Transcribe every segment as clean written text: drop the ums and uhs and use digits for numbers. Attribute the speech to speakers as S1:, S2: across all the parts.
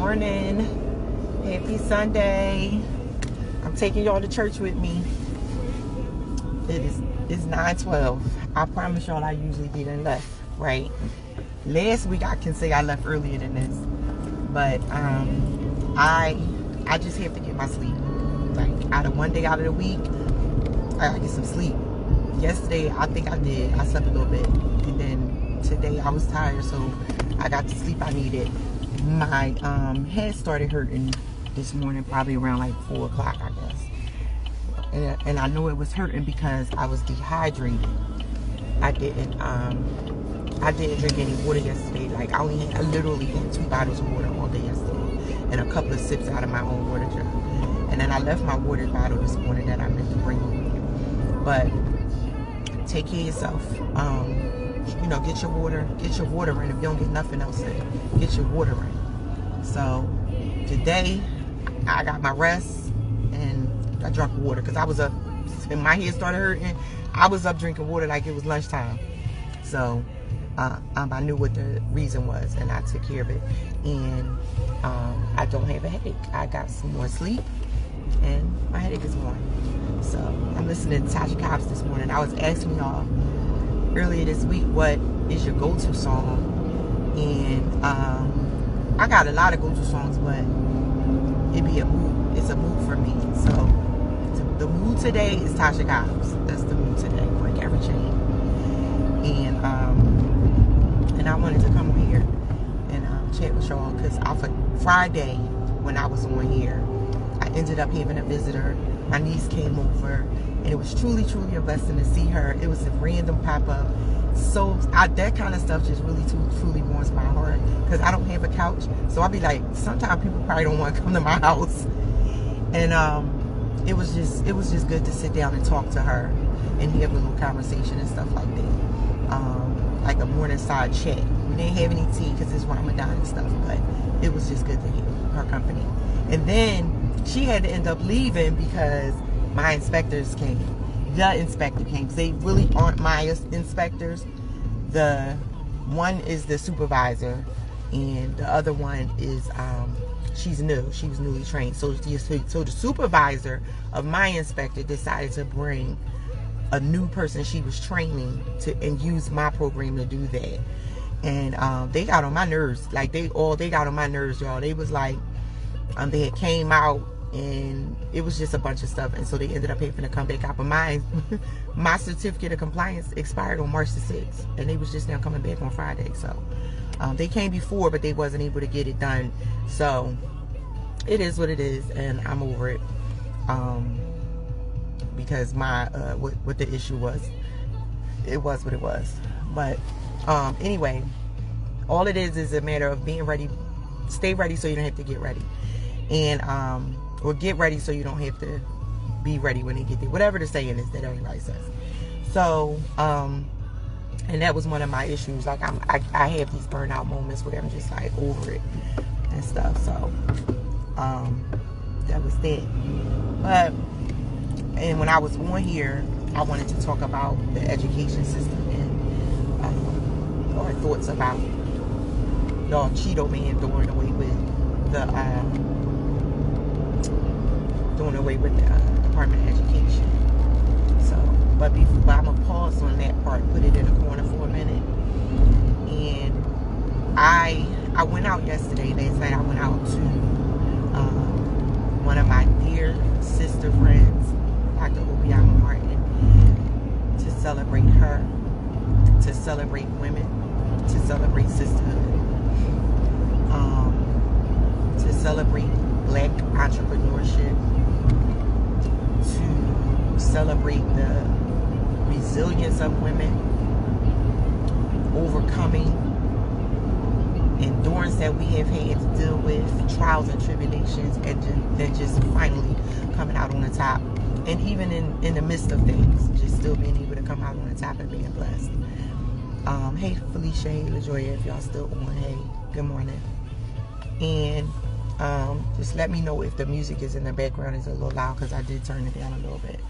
S1: morning. Happy Sunday. I'm taking y'all to church with me. It's 9:12. I promise y'all I usually be done left, right? Last week I can say I left earlier than this. But I just have to get my sleep. Like out of one day out of the week, I gotta get some sleep. Yesterday I think I did. I slept a little bit. And then today I was tired, so I got the sleep I needed. My head started hurting this morning, probably around like 4 o'clock, I guess. And I know it was hurting because I was dehydrated. I didn't drink any water yesterday. Like I literally had 2 bottles of water all day yesterday, and a couple of sips out of my own water jug. And then I left my water bottle this morning that I meant to bring with me. But take care of yourself. You know, get your water in. If you don't get nothing else in, get your water in. So today I got my rest and I drank water because I was up and my head started hurting. I was up drinking water like it was lunchtime. So I knew what the reason was and I took care of it. And I don't have a headache. I got some more sleep and my headache is gone. So I'm listening to Tasha Cobbs this morning. I was asking y'all earlier this week, what is your go-to song? And I got a lot of go-to songs, but it be a mood. It's a mood for me. So the mood today is Tasha Cobbs. That's the mood today. Break Every Chain. And I wanted to come here and chat with y'all because Friday when I was on here, I ended up having a visitor. My niece came over. And it was truly, truly a blessing to see her. It was a random pop-up. So that kind of stuff just really, truly warms my heart. Because I don't have a couch. So I'll be like, sometimes people probably don't want to come to my house. And it was just good to sit down and talk to her. And have a little conversation and stuff like that. Like a morning side chat. We didn't have any tea because it's Ramadan and stuff. But it was just good to have her company. And then she had to end up leaving because my inspectors came. The inspector came. They really aren't my inspectors. The one is the supervisor, and the other one is she's new. She was newly trained. So the supervisor of my inspector decided to bring a new person she was training and use my program to do that. And they got on my nerves. Like they got on my nerves, y'all. They was like they had came out. And it was just a bunch of stuff, and so they ended up having to come back out. But my certificate of compliance expired on March the 6th, and they was just now coming back on Friday. So they came before, but they wasn't able to get it done. So it is what it is, and I'm over it. Because my what the issue was, it was what it was. But anyway, all it is a matter of being ready. Stay ready so you don't have to get ready, and or get ready so you don't have to be ready when they get there. Whatever the saying is that everybody says. So, and that was one of my issues. Like I have these burnout moments where I'm just like over it and stuff. So, that was that. But, and when I was on here, I wanted to talk about the education system and our thoughts about the Cheeto Man doing away with the Department of Education. So, but I'm gonna pause on that part, put it in a corner for a minute. And I went out yesterday. Last night I went out to one of my dear sister friends, Dr. Obiama Martin, to celebrate her, to celebrate women, to celebrate sisterhood, to celebrate Black entrepreneurship, to celebrate the resilience of women, overcoming endurance that we have had to deal with, trials and tribulations, and then just finally coming out on the top. And even in the midst of things, just still being able to come out on the top and being blessed. Hey Felicia, hey LaJoya, if y'all still on, hey, good morning. And just let me know if the music is in the background is a little loud, because I did turn it down a little bit.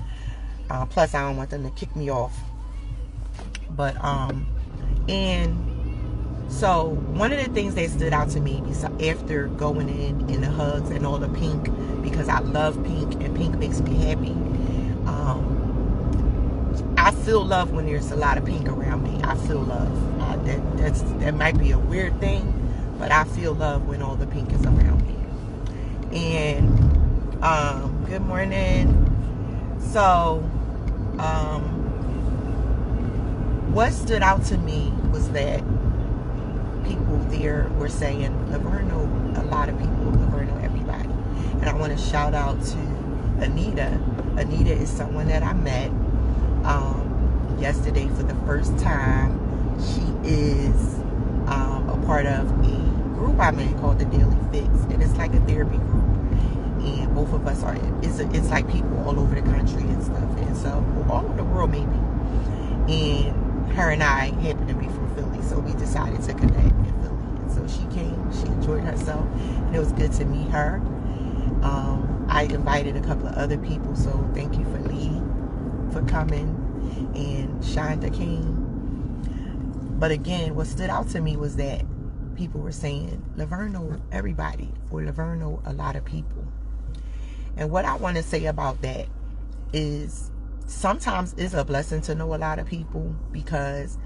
S1: Plus I don't want them to kick me off. But and So one of the things that stood out to me after going in the hugs and all the pink, because I love pink and pink makes me happy. I feel love when there's a lot of pink around me. I feel love. That might be a weird thing, but I feel love when all the pink is around me. And good morning. So what stood out to me was that people there were saying, Laverne know a lot of people, Laverne know everybody. And I want to shout out to Anita. Anita is someone that I met yesterday for the first time. She is a part of a group I'm in called the Daily Fix, and it's like a therapy group. And both of us are, it's like people all over the country and stuff, and so all over the world maybe. And her and I happen to be from Philly, so we decided to connect in Philly. And so she came, she enjoyed herself, and it was good to meet her. I invited a couple of other people, so thank you for Lee for coming, and Shonda King. But again, what stood out to me was that people were saying, Laverne know everybody, or Laverne know a lot of people. And what I want to say about that is sometimes it's a blessing to know a lot of people, because,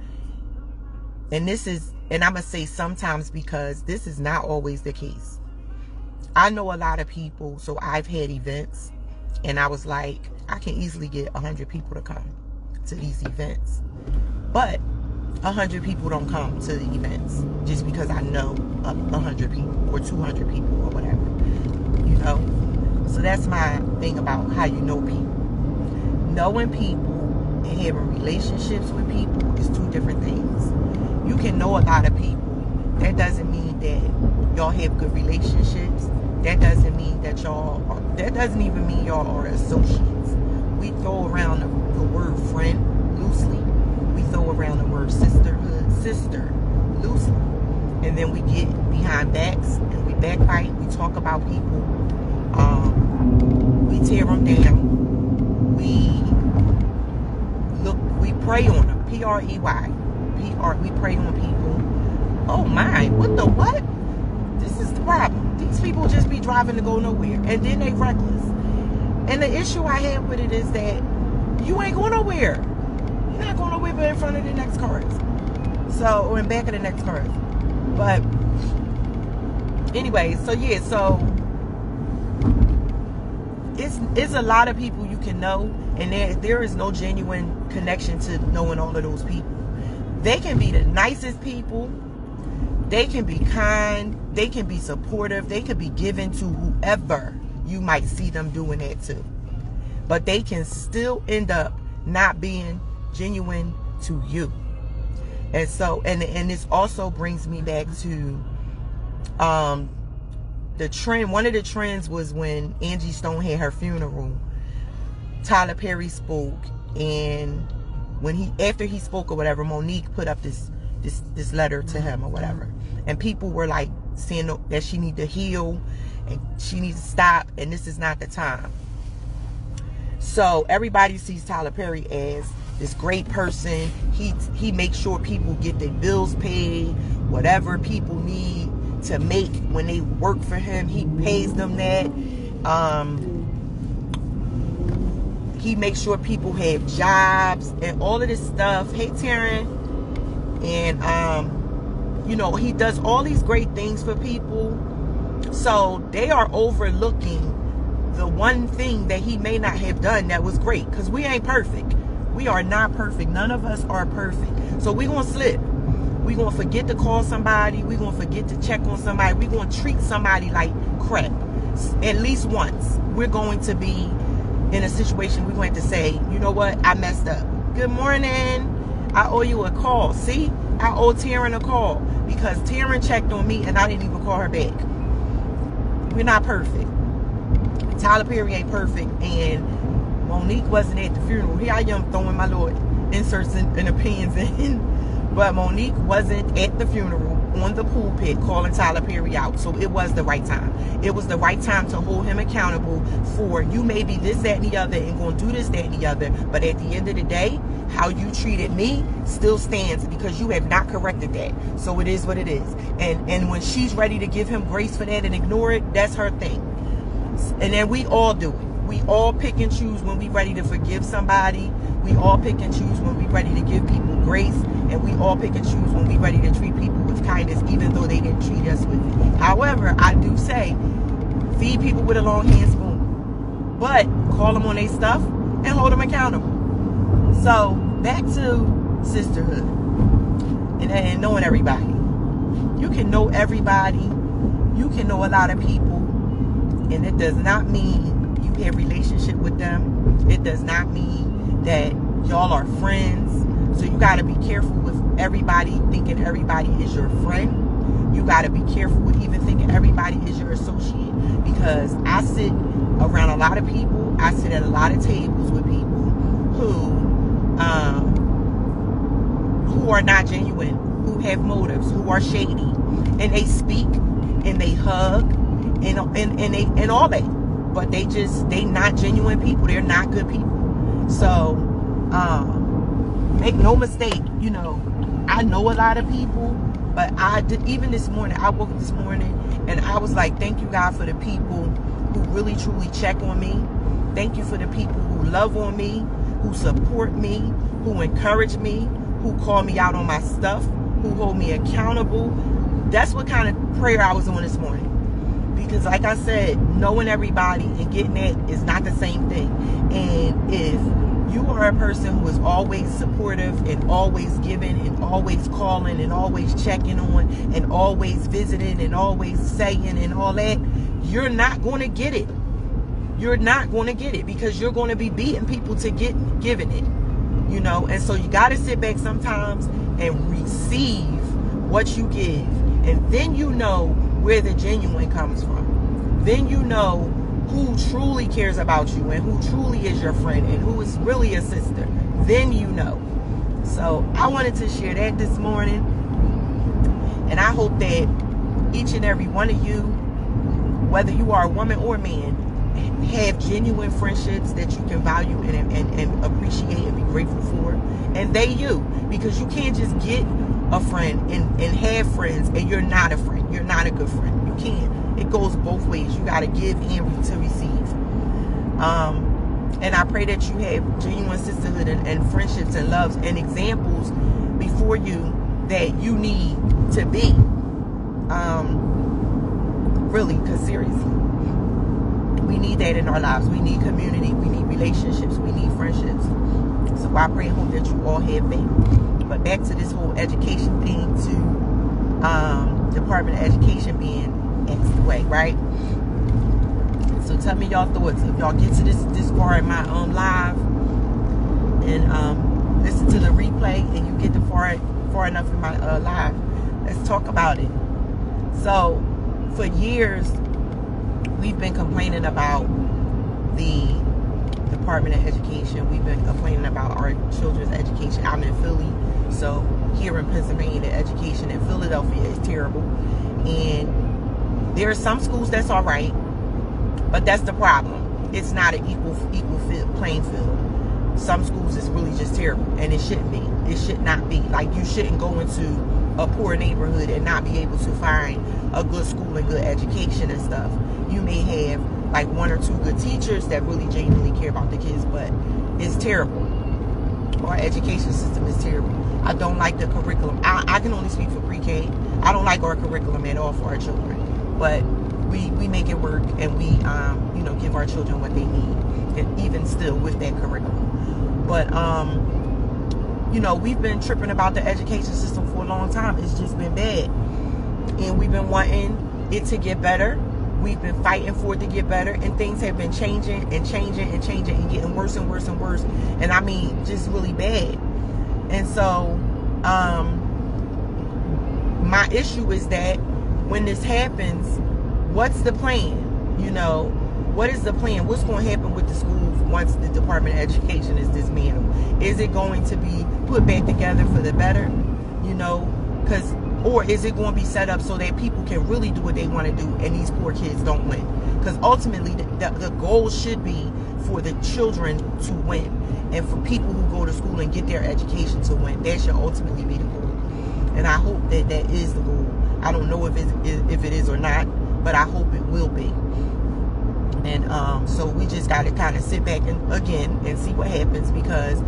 S1: and I'm going to say sometimes because this is not always the case. I know a lot of people, so I've had events, and I was like, I can easily get 100 people to come to these events. But 100 people don't come to the events just because I know 100 people or 200 people or whatever, you know. So that's my thing about how you know people. Knowing people and having relationships with people is two different things. You can know a lot of people. That doesn't mean that y'all have good relationships. That doesn't mean that that doesn't even mean y'all are associates. We throw around the word friend loosely. We throw around the word sisterhood, sister, loosely. And then we get behind backs and we backbite. We talk about people. We tear them down. We prey on them. P-R-E-Y. We prey on people. Oh my, what the what? This is the problem. These people just be driving to go nowhere, and then they reckless. And the issue I have with it is that you ain't going nowhere. You're not going nowhere but in front of the next cars. So, or in back of the next cars. But anyway, so yeah, so it's a lot of people you can know, and there is no genuine connection to knowing all of those people. They can be the nicest people. They can be kind. They can be supportive. They can be given to whoever you might see them doing that to. But they can still end up not being genuine to you. And so, and this also brings me back to the trend. One of the trends was when Angie Stone had her funeral. Tyler Perry spoke, and after he spoke or whatever, Monique put up this letter to him or whatever, and people were like saying that she need to heal and she needs to stop, and this is not the time. So everybody sees Tyler Perry as this great person. He makes sure people get their bills paid, whatever people need to make when they work for him, he pays them that. He makes sure people have jobs and all of this stuff. Hey, Taryn. And you know, he does all these great things for people. So they are overlooking the one thing that he may not have done that was great, because we ain't perfect. We are not perfect. None of us are perfect. So we're going to slip. We're going to forget to call somebody. We're going to forget to check on somebody. We're going to treat somebody like crap. At least once. We're going to be in a situation we're going to say, you know what, I messed up. Good morning. I owe you a call. See, I owe Taryn a call because Taryn checked on me and I didn't even call her back. We're not perfect. Tyler Perry ain't perfect, and Monique wasn't at the funeral. Here I am throwing my little inserts and opinions in. But Monique wasn't at the funeral. on the pulpit calling Tyler Perry out. So it was the right time. It was the right time to hold him accountable for, you may be this, that, and the other, and going to do this, that, and the other. But at the end of the day, how you treated me still stands, because you have not corrected that. So it is what it is. And when she's ready to give him grace for that and ignore it, that's her thing. And then we all do it. We all pick and choose when we ready to forgive somebody. We all pick and choose when we ready to give people grace. And we all pick and choose when we ready to treat people with kindness, even though they didn't treat us with it. However, I do say, feed people with a long hand spoon. But call them on their stuff and hold them accountable. So, back to sisterhood. And knowing everybody. You can know everybody. You can know a lot of people. And it does not mean you have a relationship with them. It does not mean that y'all are friends. So you got to be careful with everybody thinking everybody is your friend. You got to be careful with even thinking everybody is your associate. Because I sit around a lot of people. I sit at a lot of tables with people who are not genuine, who have motives, who are shady. And they speak and they hug and all that. But they not genuine people. They're not good people. So, make no mistake, you know, I know a lot of people, but even this morning, I woke up this morning and I was like, thank you, God, for the people who really, truly check on me. Thank you for the people who love on me, who support me, who encourage me, who call me out on my stuff, who hold me accountable. That's what kind of prayer I was on this morning. Because like I said, knowing everybody and getting that is not the same thing. And if you are a person who is always supportive and always giving and always calling and always checking on and always visiting and always saying and all that, you're not going to get it. You're not going to get it, because you're going to be beating people to giving it, you know. And so you got to sit back sometimes and receive what you give, and then you know where the genuine comes from. Then you know who truly cares about you and who truly is your friend and who is really a sister. Then you know. So I wanted to share that this morning, and I hope that each and every one of you, whether you are a woman or a man, have genuine friendships that you can value and appreciate and be grateful for. And they you. Because you can't just get a friend and have friends and you're not a friend. You're not a good friend. You can't. It goes both ways. You got to give and to receive. And I pray that you have genuine sisterhood and friendships and loves and examples before you that you need to be. Really, because seriously, we need that in our lives. We need community. We need relationships. We need friendships. So I pray and hope that you all have that. But back to this whole education thing, to Department of Education being X'd away, right? So tell me y'all thoughts. If y'all get to this far in my live and listen to the replay, and you get to far enough in my live, let's talk about it. So for years, we've been complaining about the Department of Education. We've been complaining about our children's education. I'm in Philly, so here in Pennsylvania, the education in Philadelphia is terrible. And there are some schools that's all right, but that's the problem. It's not an equal playing field. Some schools is really just terrible, and it shouldn't be. It should not be. Like, you shouldn't go into a poor neighborhood and not be able to find a good school and good education and stuff. You may have like one or two good teachers that really genuinely care about the kids, but it's terrible. Our education system is terrible. I don't like the curriculum. I can only speak for pre-K. I don't like our curriculum at all for our children, but we make it work, and we give our children what they need, and even still with that curriculum. But we've been tripping about the education system for a long time. It's just been bad, and we've been wanting it to get better. We've been fighting for it to get better, and things have been changing and changing and changing and getting worse and worse and worse. And I mean, just really bad. And so, my issue is that when this happens, what's the plan? What is the plan? What's going to happen with the schools once the Department of Education is dismantled? Is it going to be put back together for the better? Because Because, or is it going to be set up so that people can really do what they want to do and these poor kids don't win? Because ultimately, the goal should be for the children to win, and for people who go to school and get their education to win. That should ultimately be the goal. And I hope that that is the goal. I don't know if it is or not, but I hope it will be. And so we just got to kind of sit back and see what happens, because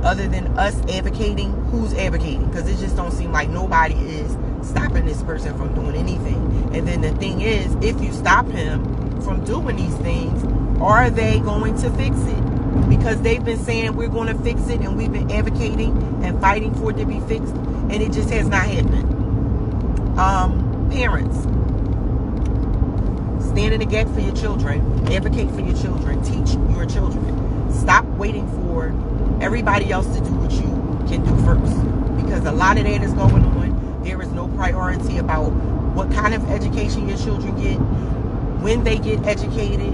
S1: other than us advocating, who's advocating? Because it just don't seem like nobody is stopping this person from doing anything. And then the thing is, if you stop him from doing these things, are they going to fix it? Because they've been saying we're going to fix it, and we've been advocating and fighting for it to be fixed, and it just has not happened. Parents, stand in the gap for your children, advocate for your children, teach your children. Stop waiting for everybody else to do what you can do first, because a lot of that is going on. There is no priority about what kind of education your children get, when they get educated,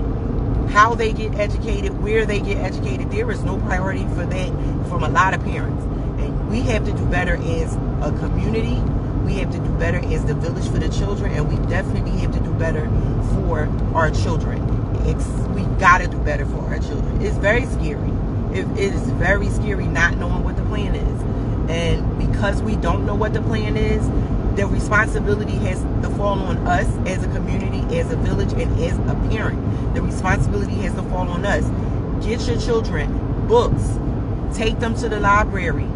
S1: how they get educated, where they get educated. There is no priority for that from a lot of parents. And we have to do better as a community. We have to do better as the village for the children, and we definitely have to do better for our children. We got to do better for our children. It's very scary. It is very scary not knowing what the plan is. And because we don't know what the plan is, the responsibility has to fall on us as a community, as a village, and as a parent. The responsibility has to fall on us. Get your children books. Take them to the library.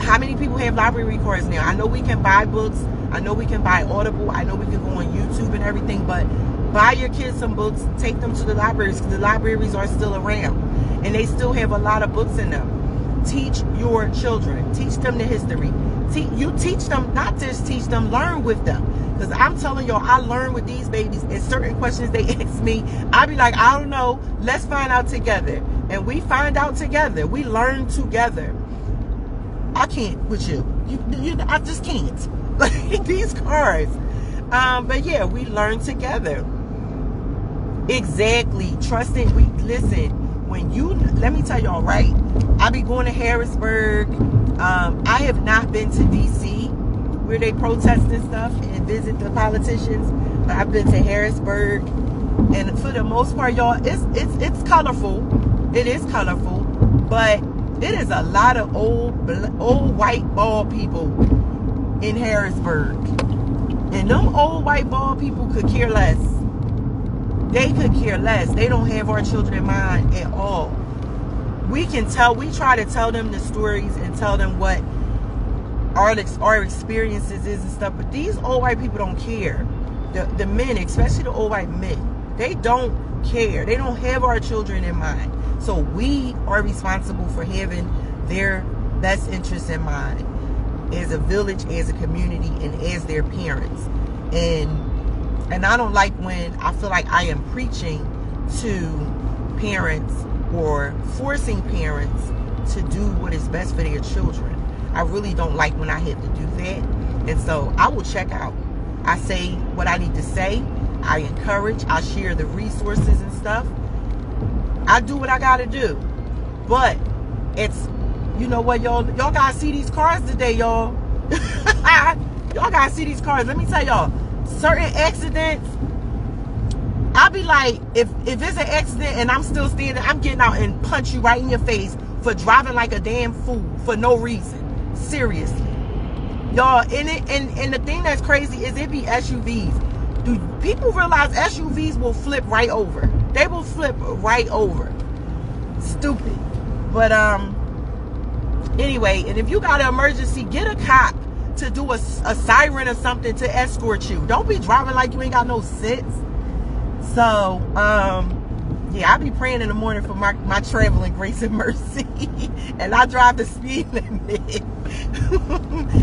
S1: How many people have library cards now? I know we can buy books. I know we can buy Audible. I know we can go on YouTube and everything, but buy your kids some books. Take them to the libraries, because the libraries are still around, and they still have a lot of books in them. Teach your children. Teach them the history. You teach them, not just teach them, learn with them. Because I'm telling y'all, I learn with these babies, and certain questions they ask me, I be like, I don't know. Let's find out together. And we find out together. We learn together. I can't with you. I just can't. Like these cars. But yeah, we learn together. Exactly. Trusting. Listen. When let me tell y'all, right? I be going to Harrisburg. I have not been to DC where they protest and stuff and visit the politicians, but I've been to Harrisburg, and for the most part, y'all, it's colorful. It is colorful, but it is a lot of old white bald people in Harrisburg, and them old white bald people could care less. They could care less. They don't have our children in mind at all. We try to tell them the stories and tell them what our experiences is and stuff, but these old white people don't care. The men, especially the old white men, they don't care. They don't have our children in mind. So we are responsible for having their best interests in mind as a village, as a community, and as their parents. And I don't like when I feel like I am preaching to parents or forcing parents to do what is best for their children. I really don't like when I have to do that. And so I will check out. I say what I need to say. I encourage. I share the resources and stuff. I do what I gotta do. But it's, you know what, y'all gotta see these cars today, y'all. Y'all gotta see these cars. Let me tell y'all, certain accidents, I'll be like, if it's an accident and I'm still standing, I'm getting out and punch you right in your face for driving like a damn fool for no reason. Seriously. Y'all, and the thing that's crazy is it be SUVs. Do people realize SUVs will flip right over? They will flip right over. Stupid. But anyway, and if you got an emergency, get a cop to do a siren or something to escort you. Don't be driving like you ain't got no sense. So yeah, I be praying in the morning for my traveling grace and mercy. And I drive the speed limit.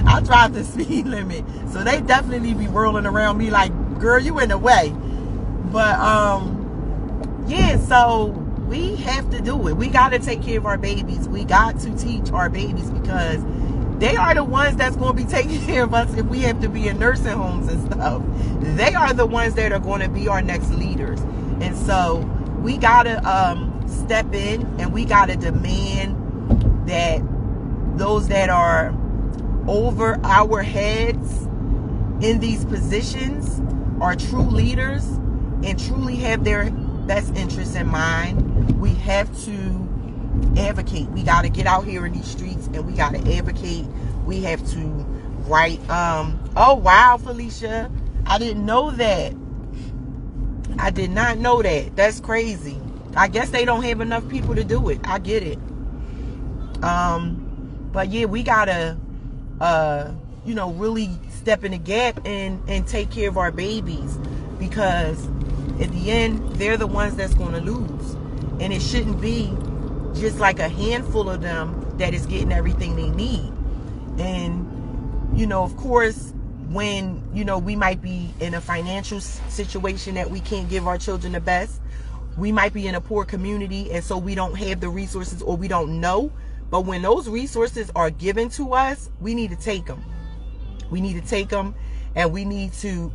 S1: I drive the speed limit. So they definitely be whirling around me like, girl, you in the way. But yeah, so we have to do it. We got to take care of our babies. We got to teach our babies, because they are the ones that's going to be taking care of us if we have to be in nursing homes and stuff. They are the ones that are going to be our next leaders. And so we got to step in, and we got to demand that those that are over our heads in these positions are true leaders and truly have their best interests in mind, we have to advocate. We got to get out here in these streets and we got to advocate. We have to write. Oh wow, Felicia, I didn't know that. I did not know that. That's crazy. I guess they don't have enough people to do it. I get it. But yeah, we gotta really step in the gap and take care of our babies, because at the end they're the ones that's going to lose, and it shouldn't be just like a handful of them that is getting everything they need. And of course, when we might be in a financial situation that we can't give our children the best, we might be in a poor community and so we don't have the resources, or we don't know. But when those resources are given to us, we need to take them. We need to take them, and we need to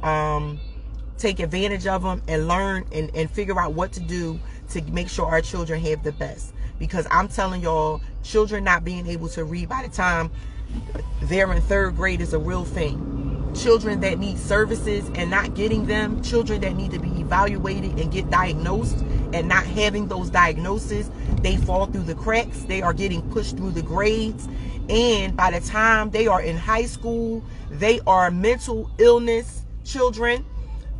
S1: take advantage of them and learn and figure out what to do to make sure our children have the best. Because I'm telling y'all, children not being able to read by the time they're in 3rd grade is a real thing. Children that need services and not getting them, children that need to be evaluated and get diagnosed and not having those diagnoses, they fall through the cracks. They are getting pushed through the grades, and by the time they are in high school, they are mental illness children,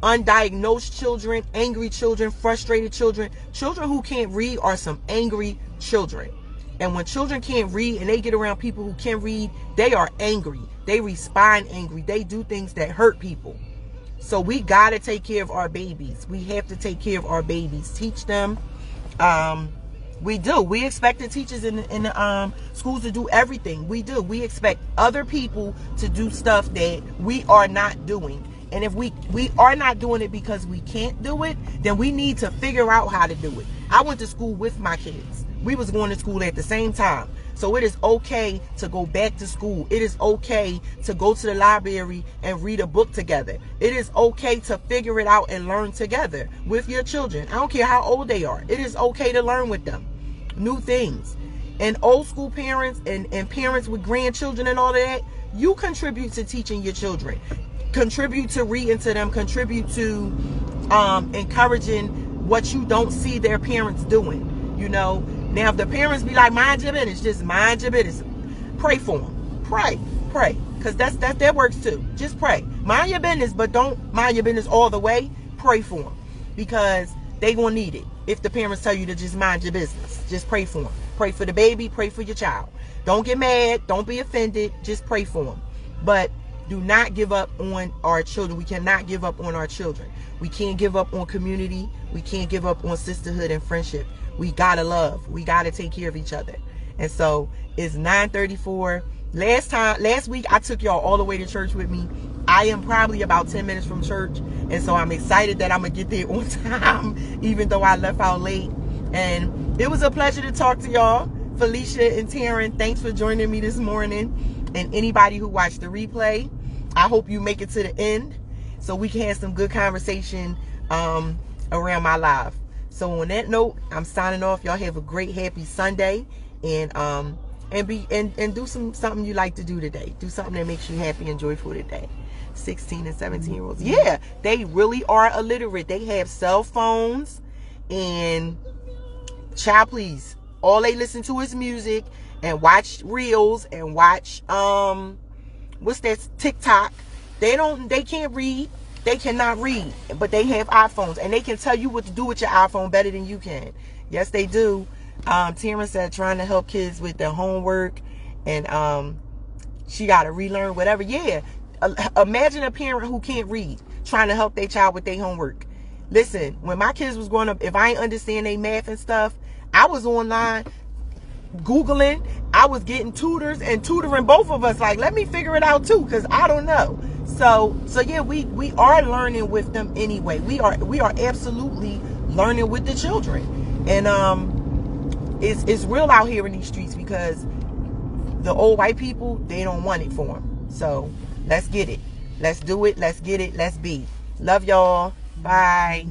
S1: undiagnosed children, angry children, frustrated children. Children who can't read are some angry children. And when children can't read and they get around people who can read, they are angry. They respond angry. They do things that hurt people. So we got to take care of our babies. We have to take care of our babies. Teach them. We do. We expect the teachers in the schools to do everything. We do. We expect other people to do stuff that we are not doing. And if we are not doing it because we can't do it, then we need to figure out how to do it. I went to school with my kids. We was going to school at the same time. So it is okay to go back to school. It is okay to go to the library and read a book together. It is okay to figure it out and learn together with your children. I don't care how old they are. It is okay to learn with them new things. And old school parents and parents with grandchildren and all of that, you contribute to teaching your children. Contribute to reading to them. Contribute to encouraging what you don't see their parents doing. Now if the parents be like, mind your business, just mind your business. Pray for them. Pray. Because that works too. Just pray. Mind your business, but don't mind your business all the way. Pray for them. Because they gonna need it. If the parents tell you to just mind your business, just pray for them. Pray for the baby. Pray for your child. Don't get mad. Don't be offended. Just pray for them. But do not give up on our children. We cannot give up on our children. We can't give up on community. We can't give up on sisterhood and friendship. We gotta love. We gotta take care of each other. And so it's 9:34. Last week I took y'all all the way to church with me. I am probably about 10 minutes from church, and so I'm excited that I'm gonna get there on time, even though I left out late. And it was a pleasure to talk to y'all. Felicia and Taryn, thanks for joining me this morning. And anybody who watched the replay, I hope you make it to the end so we can have some good conversation around my live. So on that note, I'm signing off. Y'all have a great, happy Sunday, and do something you like to do today. Do something that makes you happy and joyful today. 16 and 17-year-olds, yeah, they really are illiterate. They have cell phones, and child, please, all they listen to is music and watch reels and watch what's that, TikTok. They can't read. They cannot read, but they have iPhones, and they can tell you what to do with your iPhone better than you can. Yes, they do. Taryn said trying to help kids with their homework, and she got to relearn whatever. Yeah, imagine a parent who can't read trying to help their child with their homework. Listen, when my kids was growing up, if I ain't understand their math and stuff, I was online Googling. I was getting tutors and tutoring both of us. Like, let me figure it out too, because I don't know. So yeah, we are learning with them anyway. We are absolutely learning with the children, and it's real out here in these streets, because the old white people, they don't want it for them. So let's get it. Let's do it. Let's get it. Let's be. Love y'all. Bye.